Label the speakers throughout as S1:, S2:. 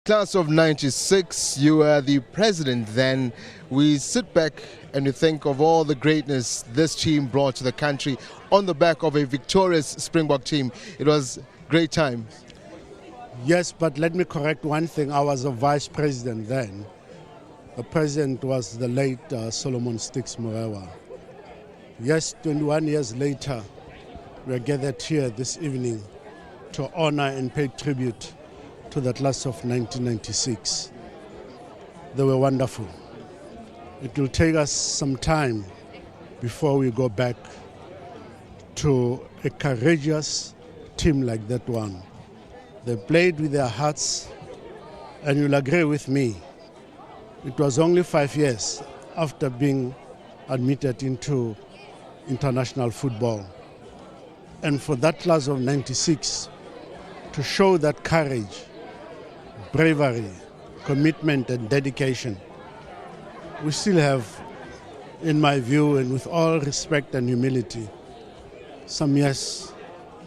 S1: Class of 96, you were the president then. We sit back and we think of all the greatness this team brought to the country on the back of a victorious Springbok team. It was great times.
S2: Yes, but let me correct one thing. I was a vice president then. The president was the late Solomon Sticks Morewa. Yes, 21 years later, we are gathered here this evening to honor and pay tribute to the class of 1996. They were wonderful. It will take us some time before we go back to a courageous team like that one. They played with their hearts, and you'll agree with me, it was only 5 years after being admitted into international football. And for that class of 96 to show that courage, bravery, commitment and dedication, we still have, in my view and with all respect and humility, some years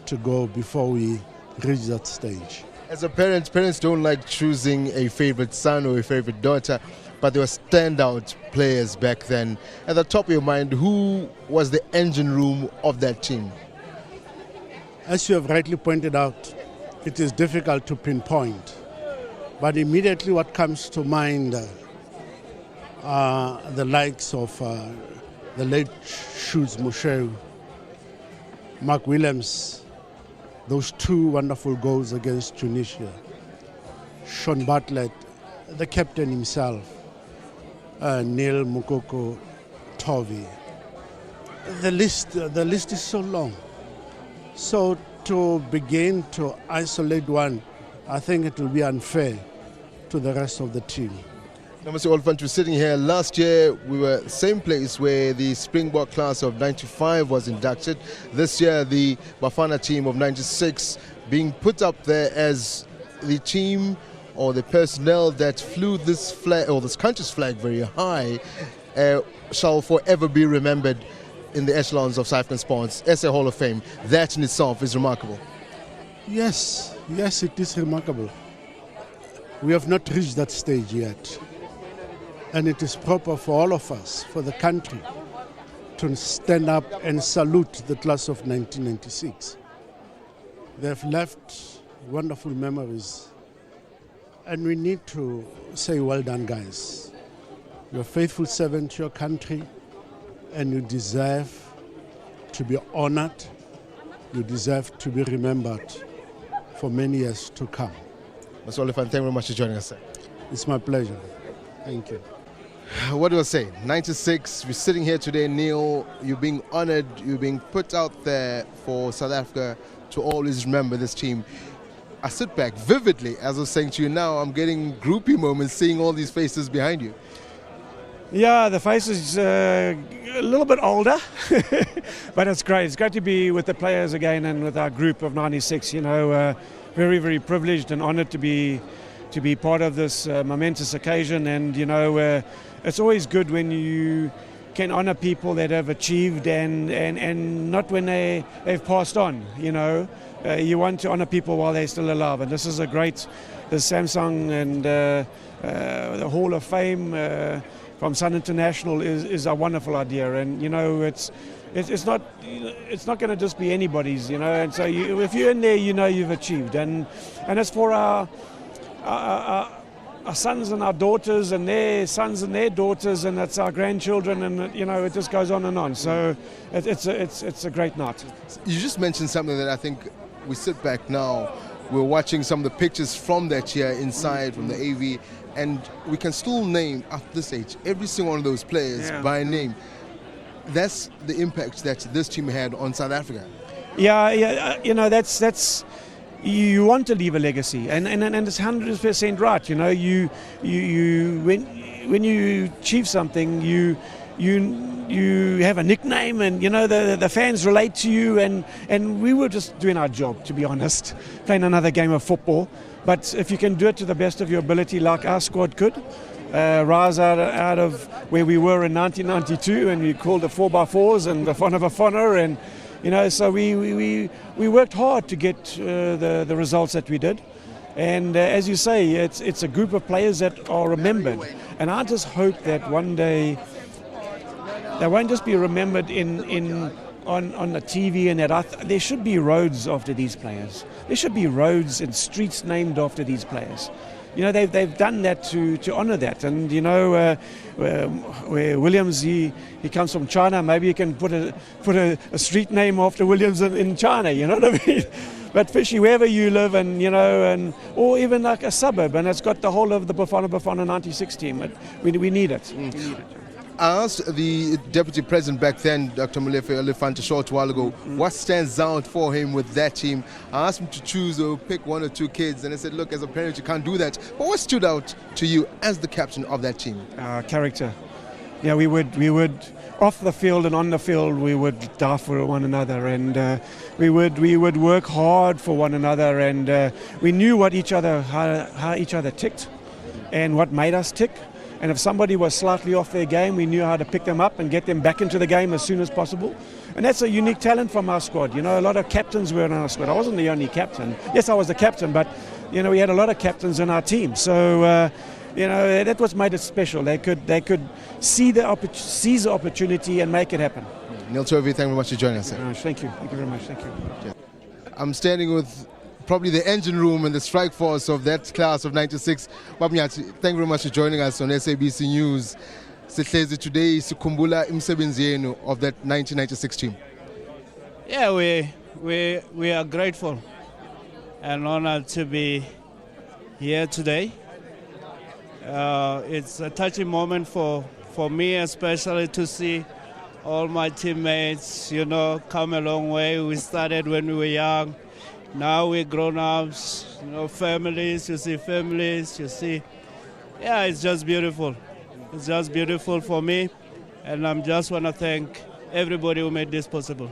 S2: to go before we reach that stage.
S1: As a parent, parents don't like choosing a favorite son or a favorite daughter, but there were standout players back then. At the top of your mind, who was the engine room of that team?
S2: As you have rightly pointed out, it is difficult to pinpoint. But immediately what comes to mind are the likes of the late Shoes Moshew, Mark Williams, those two wonderful goals against Tunisia, Sean Bartlett, the captain himself, Neil Mukoko Tovi. The list is so long. So to begin to isolate one, I think it will be unfair to the rest of the team.
S1: Now, Mr. Oliphant, we're sitting here. Last year, we were same place where the Springbok class of 95 was inducted. This year, the Bafana team of 96 being put up there as the team or the personnel that flew this flag, or this country's flag, very high, shall forever be remembered in the echelons of South African sports. SA Hall of Fame. That in itself is remarkable.
S2: Yes, it is remarkable. We have not reached that stage yet. And it is proper for all of us, for the country, to stand up and salute the class of 1996. They have left wonderful memories. And we need to say, well done, guys. You're a faithful servant to your country, and you deserve to be honored. You deserve to be remembered for many years to come.
S1: Mr. Oliphant, thank you very much for joining us, sir.
S2: It's my pleasure. Thank you.
S1: What do I say? 96, we're sitting here today, Neil. You're being honored, you're being put out there for South Africa to always remember this team. I sit back vividly, as I was saying to you now, I'm getting groupie moments seeing all these faces behind you.
S3: Yeah, the face is a little bit older, but it's great. It's great to be with the players again and with our group of 96. You know, very, very privileged and honoured to be part of this momentous occasion. And you know, it's always good when you can honour people that have achieved and not when they've passed on. You know, you want to honour people while they're still alive, and this is a great. The Samsung and the Hall of Fame. From Sun International is a wonderful idea, and you know it's not going to just be anybody's, you know. And so if you're in there, you know you've achieved, and it's for our sons and our daughters and their sons and their daughters, and it's our grandchildren, and you know it just goes on and on. So it's a great night.
S1: You just mentioned something that I think we sit back now. We're watching some of the pictures from that year inside from the AV. And we can still name, at this age, every single one of those players by name. That's the impact that this team had on South Africa.
S3: Yeah, you know, that's you want to leave a legacy, and it's 100% right. You know, when you achieve something, you have a nickname, and you know the fans relate to you, and we were just doing our job, to be honest, playing another game of football. But if you can do it to the best of your ability, like our squad could, rise out of where we were in 1992, and we called the 4x4s and Bafana Bafana, and you know, so we worked hard to get the results that we did. And as you say, it's a group of players that are remembered. And I just hope that one day they won't just be remembered on the TV and that. There should be roads after these players. There should be roads and streets named after these players. You know, they've done that to honour that. And, you know, where Williams, he comes from China, maybe you can put a street name after Williams in China, you know what I mean? But Fishy, wherever you live, and, you know, or even like a suburb, and it's got the whole of the Bafana Bafana 96 team. We need it. We need it.
S1: I asked the Deputy President back then, Dr. Molefi Oliphant, a short while ago, what stands out for him with that team. I asked him to choose or pick one or two kids, and I said, look, as a parent, you can't do that. But what stood out to you as the captain of that team?
S3: Character. Yeah, we would, off the field and on the field, we would die for one another, and we would work hard for one another, and we knew what how each other ticked, and what made us tick. And if somebody was slightly off their game, we knew how to pick them up and get them back into the game as soon as possible. And that's a unique talent from our squad. You know, a lot of captains were in our squad. I wasn't the only captain. Yes, I was the captain, but, you know, we had a lot of captains in our team. So, you know, that was made it special. They could seize the opportunity and make it happen.
S1: Neil Tovey, thank you very much for joining us.
S3: Thank you. Thank you very much. Thank you.
S1: I'm standing with probably the engine room and the strike force of that class of 96. Babanyati, thank you very much for joining us on SABC News. Sihlezi today sikhumbula imisebenzi yenu of that 1996 team.
S4: Yeah, we are grateful and honored to be here today. It's a touching moment for me, especially to see all my teammates, you know, come a long way. We started when we were young. Now we're grown-ups, you know, families, you see. Yeah, it's just beautiful. It's just beautiful for me, and I just want to thank everybody who made this possible.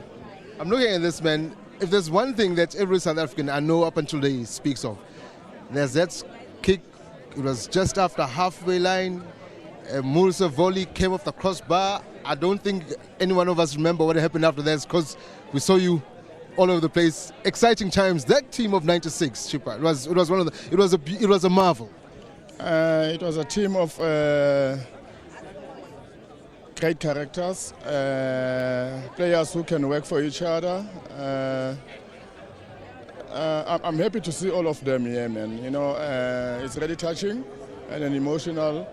S1: I'm looking at this, man. If there's one thing that every South African I know up until today speaks of, there's that kick. It was just after halfway line. Mulsa volley came off the crossbar. I don't think any one of us remember what happened after that, because we saw you all over the place. Exciting times. That team of 96, Chippa, it was a marvel.
S5: It was a team of great characters, players who can work for each other. I'm happy to see all of them here, man. You know, it's really touching and emotional.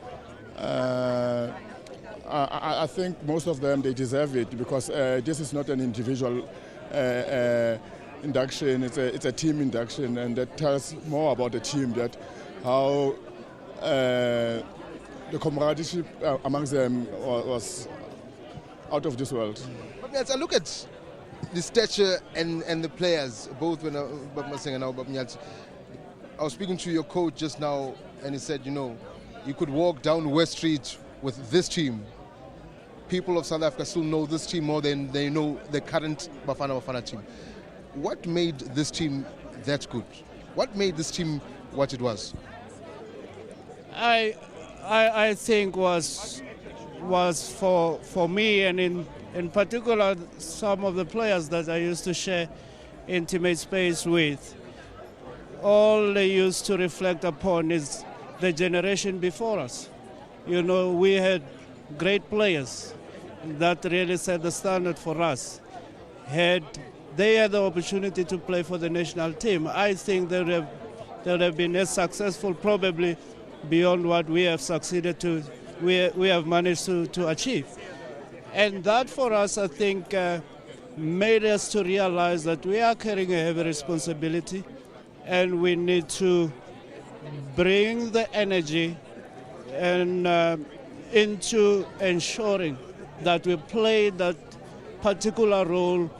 S5: I think most of them, they deserve it, because this is not an individual induction, it's a team induction, and that tells more about the team, that how the camaraderie amongst them was out of this world.
S1: But as I look at the stature and the players, both when I was speaking to your coach just now, and he said, you know, you could walk down West Street with this team. People of South Africa still know this team more than they know the current Bafana Bafana team. What made this team that good? What made this team what it was?
S4: I think was for me, and in particular some of the players that I used to share intimate space with, all they used to reflect upon is the generation before us. You know, we had great players that really set the standard for us. Had they had the opportunity to play for the national team, I think they would have been as successful, probably beyond what we have succeeded to, we have managed to achieve. And that for us, I think, made us to realize that we are carrying a heavy responsibility, and we need to bring the energy and into ensuring that we play that particular role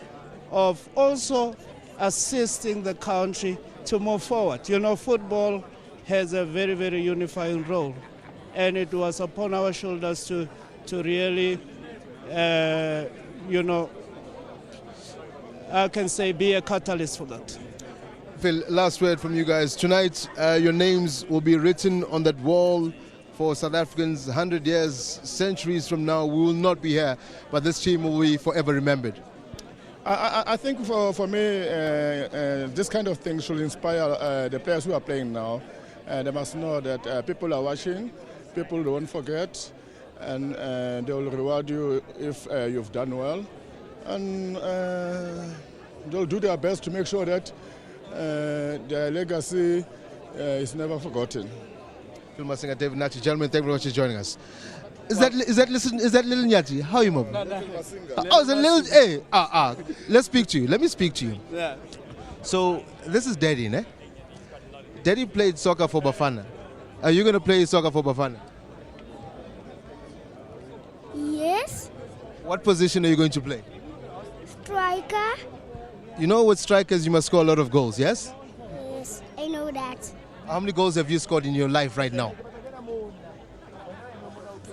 S4: of also assisting the country to move forward. You know, football has a very, very unifying role, and it was upon our shoulders to really, you know, I can say be a catalyst for that.
S1: Phil, last word from you guys. Tonight, your names will be written on that wall for South Africans. 100 years, centuries from now, we will not be here, but this team will be forever remembered.
S5: I think for me, this kind of thing should inspire the players who are playing now. They must know that people are watching, people don't forget, and they will reward you if you've done well. And they'll do their best to make sure that their legacy is never forgotten.
S1: Phil Masinga, David Nachi, gentlemen, thank you very much for joining us. Is that little Nyati? How are you, Mom? Oh, it's a little. Hey, let's speak to you. Let me speak to you.
S6: Yeah.
S1: So this is Daddy, ne? Daddy played soccer for Bafana. Are you going to play soccer for Bafana?
S7: Yes.
S1: What position are you going to play?
S7: Striker.
S1: You know, with strikers, you must score a lot of goals, yes?
S7: Yes, I know that.
S1: How many goals have you scored in your life right now?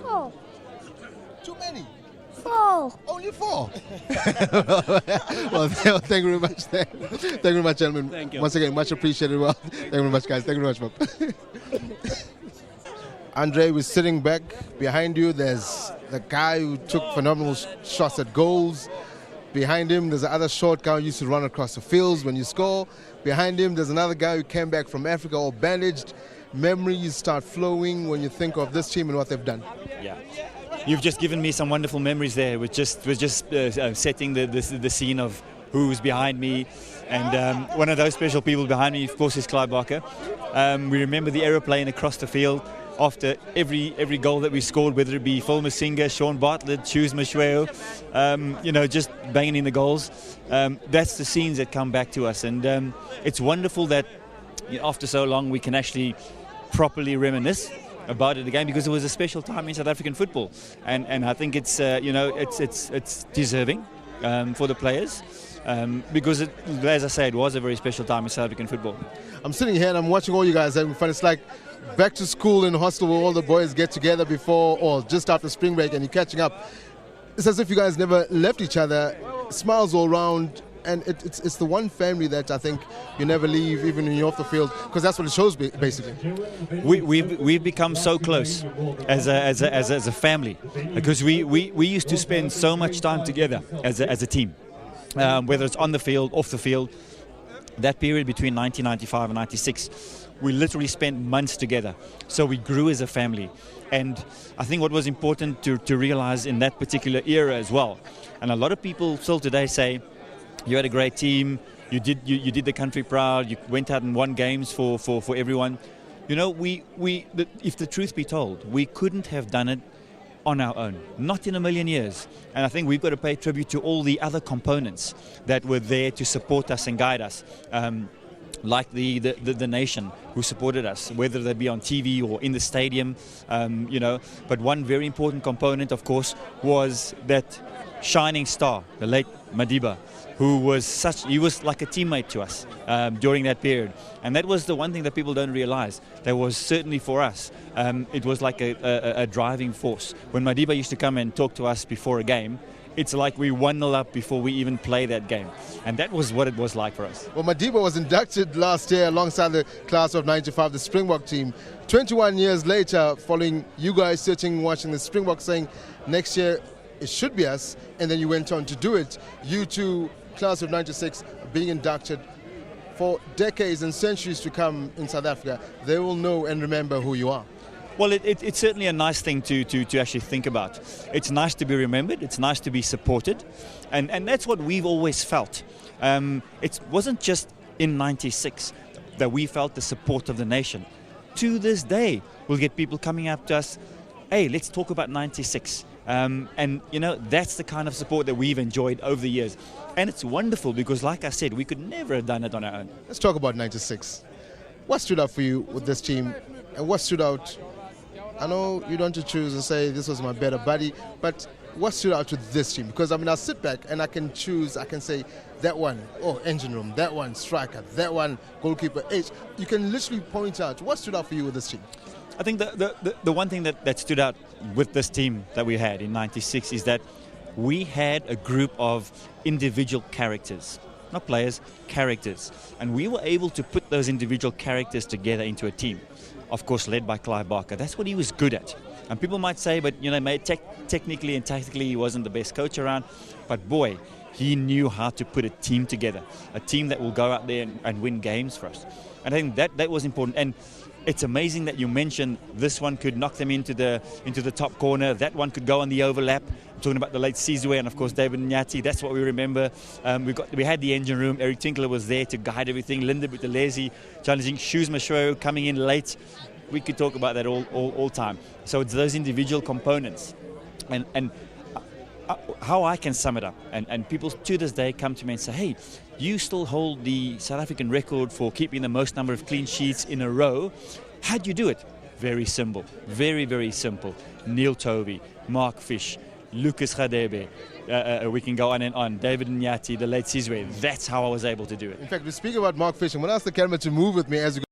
S7: 4.
S1: Too many.
S7: 4.
S1: Only 4. Well, thank you very much. Thank you very much, gentlemen.
S6: Thank you.
S1: Once again, much appreciated. Well, thank you very much, guys. Thank you very much, Bob. Andre was sitting back behind you. There's the guy who took phenomenal shots at goals. Behind him, there's another short guy who used to run across the fields when you score. Behind him, there's another guy who came back from Africa all bandaged. Memories start flowing when you think of this team and what they've done.
S6: Yeah. You've just given me some wonderful memories there. We're just setting the scene of who's behind me. And one of those special people behind me, of course, is Clive Barker. We remember the aeroplane across the field after every goal that we scored, whether it be Phil Masinga, Sean Bartlett, Choose Mashweo, just banging in the goals. That's the scenes that come back to us. And it's wonderful that after so long we can actually properly reminisce about it again, because it was a special time in South African football, and I think it's it's deserving for the players, because as I say, it was a very special time in South African football.
S1: I'm sitting here and I'm watching all you guys having fun. It's like back to school in hostel where all the boys get together before or just after spring break and you're catching up. It's as if you guys never left each other. Smiles all around. And it's the one family that I think you never leave, even when you're off the field, because that's what it shows, basically.
S6: We've become so close as a family, because we used to spend so much time together as a team, whether it's on the field, off the field. That period between 1995 and 96, we literally spent months together. So we grew as a family. And I think what was important to realize in that particular era as well, and a lot of people still today say, you had a great team, you did the country proud, you went out and won games for everyone. If the truth be told, we couldn't have done it on our own, not in a million years. And I think we've got to pay tribute to all the other components that were there to support us and guide us, like the nation who supported us, whether they be on TV or in the stadium, But one very important component, of course, was that shining star, the late Madiba, who was he was like a teammate to us during that period. And that was the one thing that people don't realize. That was certainly for us, it was like a driving force. When Madiba used to come and talk to us before a game, it's like we 1-0 up before we even play that game. And that was what it was like for us.
S1: Well, Madiba was inducted last year alongside the class of 95, the Springbok team. 21 years later, following you guys sitting, watching the Springbok, saying next year it should be us, and then you went on to do it. You two, class of 96, being inducted for decades and centuries to come in South Africa, they will know and remember who you are.
S6: Well, it's certainly a nice thing to actually think about. It's nice to be remembered, it's nice to be supported, and that's what we've always felt. It wasn't just in 96 that we felt the support of the nation. To this day, we'll get people coming up to us, hey, let's talk about 96. That's the kind of support that we've enjoyed over the years. And it's wonderful because, like I said, we could never have done it on our own.
S1: Let's talk about 96. What stood out for you with this team? And what stood out? I know you don't want to choose and say this was my better buddy, but what stood out to this team? Because, I sit back and I can choose, I can say that one, engine room, that one, striker, that one, goalkeeper, H. You can literally point out what stood out for you with this team.
S6: I think the one thing that stood out with this team that we had in 96 is that we had a group of individual characters, not players, characters. And we were able to put those individual characters together into a team, of course led by Clive Barker. That's what he was good at. And people might say, but technically and tactically he wasn't the best coach around. But boy, he knew how to put a team together, a team that will go out there and win games for us. And I think that was important. And it's amazing that you mentioned this one could knock them into the top corner, that one could go on the overlap. I'm talking about the late Sizwe and of course David Nyati. That's what we remember. We had the engine room. Eric Tinkler was there to guide everything. Linda Butelezi challenging. Shoes Mashweo coming in late. We could talk about that all time. So it's those individual components, and how I can sum it up. And people to this day come to me and say, hey, you still hold the South African record for keeping the most number of clean sheets in a row. How'd you do it? Very simple. Very, very simple. Neil Tovey, Mark Fish, Lucas Radebe. We can go on and on. David Nyati, the late Sizwe. That's how I was able to do it.
S1: In fact, we speak about Mark Fish. I'm going to ask the camera to move with me as we